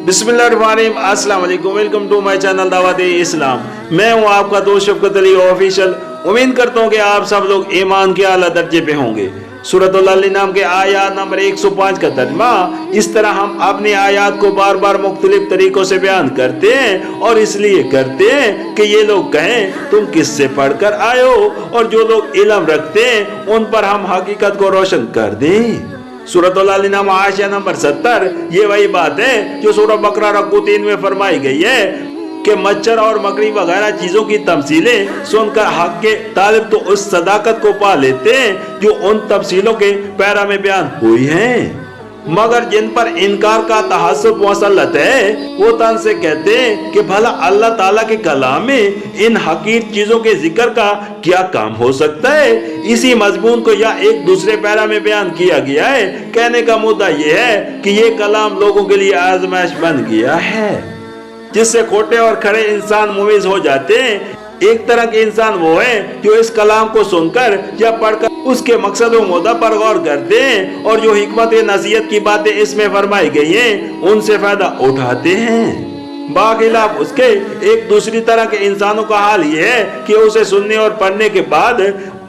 बिस्मिल्लाहिर्रहमानिर्रहीम, अस्सलाम वालेकुम, वेलकम टू माय चैनल दावत इस्लाम। मैं हूं आपका दोस्त शफकत अली ऑफिशियल। उम्मीद करता हूं कि आप सब लोग ईमान के आला दर्जे पे होंगे। सूरतुल अल नाम के आयात नंबर 105 का तर्जुमा इस तरह हम अपनी आयात को बार बार मुख्तलिफ तरीकों से बयान करते हैं और इसलिए करते हैं कि ये लोग कहें तुम किससे पढ़कर आए हो, और जो लोग इल्म रखते हैं उन पर हम हकीकत को रोशन कर दें। सूरतुल अल नाम आयशा नंबर 70 ये वही बात है जो सूरह बकरा रकू 3 में फरमाई गई है कि मच्छर और मकड़ी वगैरह चीजों की तमसीलें सुनकर हक के तालिब तो उस सदाकत को पा लेते हैं जो उन तफसीलों के पैरा में बयान हुई हैं, मगर जिन पर इनकार का तहस्सुब मुसल्लत है वो तन से कहते हैं कि भला अल्लाह ताला के कलाम में इन हकीर चीजों के जिक्र का क्या काम हो सकता है। इसी मजमून को या एक दूसरे पैरा में बयान किया गया है। कहने का मुद्दा ये है कि ये कलाम लोगों के लिए आजमाइश बन गया है जिससे खोटे और खड़े इंसान मुमीज हो जाते हैं। एक तरह के इंसान वो है जो इस कलाम को सुनकर या पढ़कर उसके मकसद और मुद्दा पर गौर करते हैं और जो हिकमत नसीहत की बातें इसमें फरमाई गई हैं उनसे फायदा उठाते हैं। बाखिलाफ उसके एक दूसरी तरह के इंसानों का हाल ये है कि उसे सुनने और पढ़ने के बाद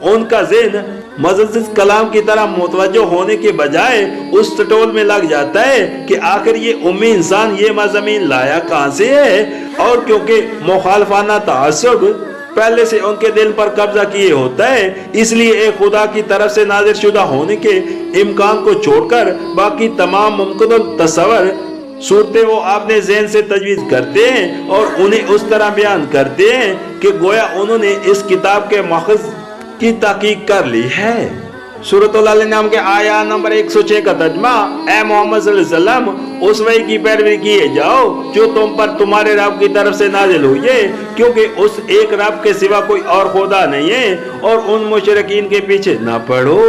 उनका ज़हन मज़ीद कलाम की तरह मुतवज्जो होने के बजाय उस टटोल में लग जाता है कि आखिर ये उम्मी इंसान ये मज़ामीन लाया कहाँ से है। और क्योंकि मुखालफाना तअस्सुब पहले से उनके दिल पर कब्जा किए होता है, इसलिए एक खुदा की तरफ से नाज़िल शुदा होने के इम्कान को छोड़कर बाकी तमाम मुमकिन तस्वर सूरतें वो अपने ज़हन से तजवीज़ करते हैं और उन्हें उस तरह बयान करते हैं कि गोया उन्होंने इस किताब के मखज़ की तहकीक कर ली है। सूरतुल अल नाम के आया नंबर 106 का तर्जुमा, ए मोहम्मद सल्लल्लाहु अलैहि वसल्लम उस वही की पैरवी किए जाओ जो तुम पर तुम्हारे रब की तरफ से नाजिल हुई है, क्योंकि उस एक रब के सिवा कोई और खुदा नहीं है, और उन मुशरिकीन के पीछे ना पड़ो।